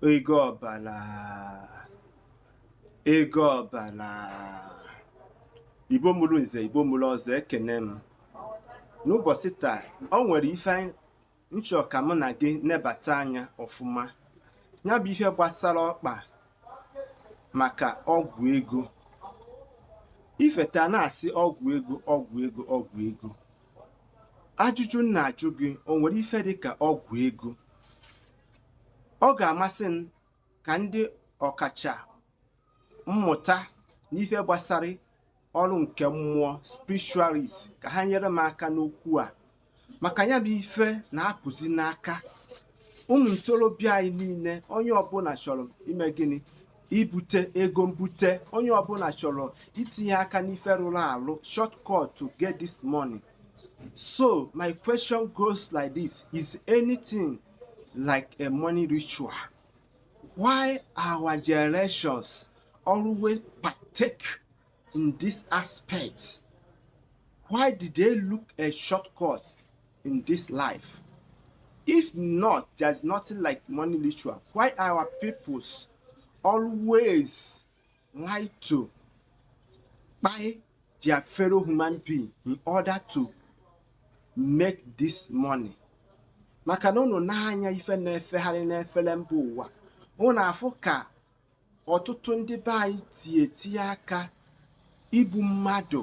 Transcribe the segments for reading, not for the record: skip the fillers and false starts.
ego ọbala ego ọbala Igbo mụrụ nze Igbo mụrụ ọzọ ekene m n'ụbọchị taa o nwere ife nchọ ka mụ na gị nebata anya ọfụma ya bụ ife gbasara ọkpa maka ọgwụ ego ifeta na-asị ọgwụ ego ajụjụ m na-ajụ gị o nwere ife dịka ọgwụ ego ọ ga-amasị m ka ndị ọkacha mmụta n'ife gbasara ọrụ nke mmụọ spiritualist ka ha nyere m aka n'okwu a maka ya bụ ife na-apụzi n'aka ụmụ ntorobịa anyị niile onye ọbụla chọrọ ime gịnị ibute ego mbute onye ọbụla chọrọ itinye aka n'ife rụrụ arụ shortcut to get this money. So my question goes like this: is anything like a money ritual? Why our generations always partake in this aspect? Why did they look a shortcut in this life? If not, there's nothing like money ritual. Why our peoples always like to buy their fellow human being in order to make this money? Maka na unu n'anya ife na-efegharị n'efere mba ụwa unu afụ ka ọtụtụ ndị be anyị tinye aka ibu mmadụ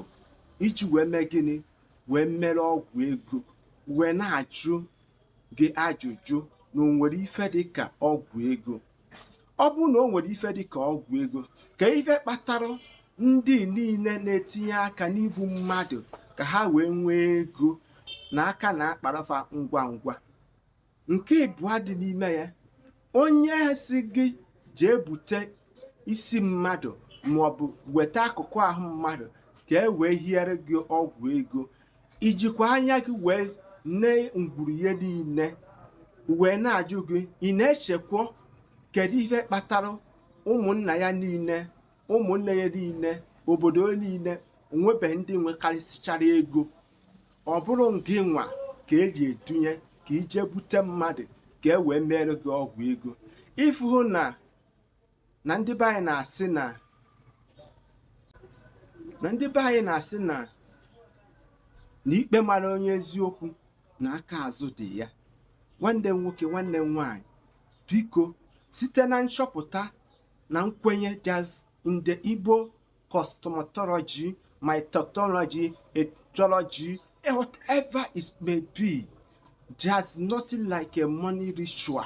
iji wee mee gịnị wee mere ọgwụ ego wee na-ajụ gị ajụjụ na o nwere ife dịka ọgwụ ego. Ọ bụ na o nwere ife dịka ọgwụ ego ka ife kpatara ndị niile na-etinye aka n'ibu mmadụ ka ha wee nwee ego na aka na-akparafa ngwa ngwa. Nke ịbụọ dị n'ime ya, onye si gị jee bute isi mmadụ maọbụ weta akụkụ ahụ mmadụ ka e wee hiere gị ọgwụ ego, ijikwa anya gị wee ne ngwuru ihe niile wee na-ajụ gị ị na-echekwa kedu ife kpatara ụmụnna ya niile ụmụnne ya niile obodo niile onwebeghị ndị nwekarịsịchara ego, ọ bụrụ gị nwa ka eji edunye ka ije bute mmadụ ka e wee mere gị ọgwụ ego. Ịfụ na ndị be anyị na-asị na ikpe mara onye eziokwu na aka azụ dị ya. Nwanne m nwoke nwanne m nwanyị, biko site na nchọpụta na nkwenye in the Igbo cosmology, mythology, ethnology, whatever it may be, there's nothing like a money ritual.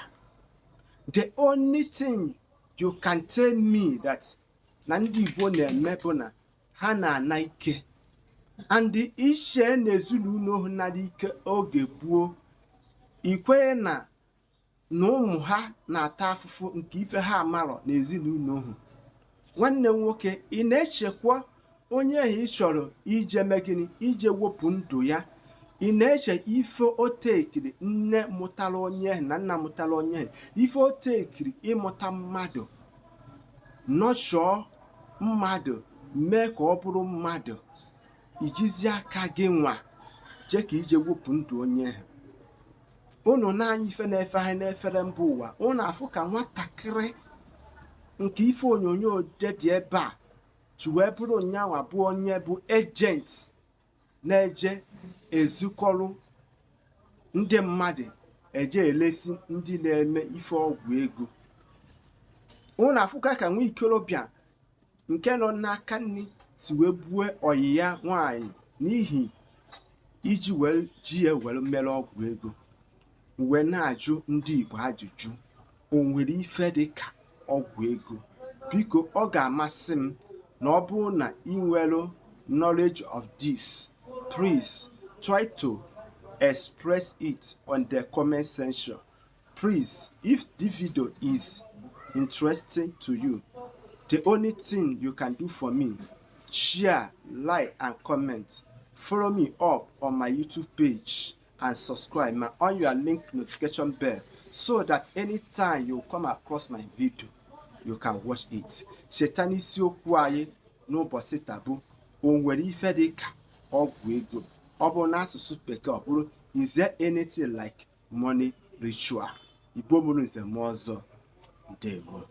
The only thing you can tell me that na ndị Igbo na-eme bụ na ha na-ana ike, and ishe n'ezinụlọ ha na ike oge gboo, ikwenye na ụmụ ha na-ata afụfụ nke ife ha amarọ n'ezinụlọ ha. Nwanne m nwoke, ị na-echekwa onye ahụ ị chọrọ ije mee gịnị ije wepụ ndụ ya? Ị na-eche ife o tekiri nne mụtara onye ahụ na nna mụtara onye ahụ, ife o tekiri ịmụta mmadụ, nọchọọ mmadụ mee ka ọ bụrụ mmadụ, ijizi aka gị nwa je ka ije wepụ ndụ onye ahụ? Unu na-anya ife na-efegharị n'efere mba ụwa, unu afụ ka nwatakịrị nke ife onyonyo dị ebe a ji wee bụrụ nyanwa bụ onye bụ ejent na-eje ezikọrụ ndị mmadụ eje elesi ndị na-eme ife ọgwụ ego. Unu afụka ka nwa ikorobịa nke nọ n'aka nri si wee bue ọyị ya nwaanyị n'ihi iji wee ji ya were mere ọgwụ ego. Wee na-ajụ ndị Igbo ajụjụ, o nwere ife dịka ọgwụ ego? Biko ọ ga-amasị m na ọ bụrụ na ị nwere knowledge of this, please try to express it on the comment section. Please, if the video is interesting to you, the only thing you can do for me, share, like and comment. Follow me up on my YouTube page and subscribe and on your link notification bell so that anytime you come across my video, you can watch it. Shetani isiokwu anyị n'ụbọchị tabu, o nwere ife dịka ọgwụ ego? Ọ bụ n'asụsụ Bekee ọ bụrụ, is there anything like money ritual? Igbo mụrụ nze m ọzọ. ndewo.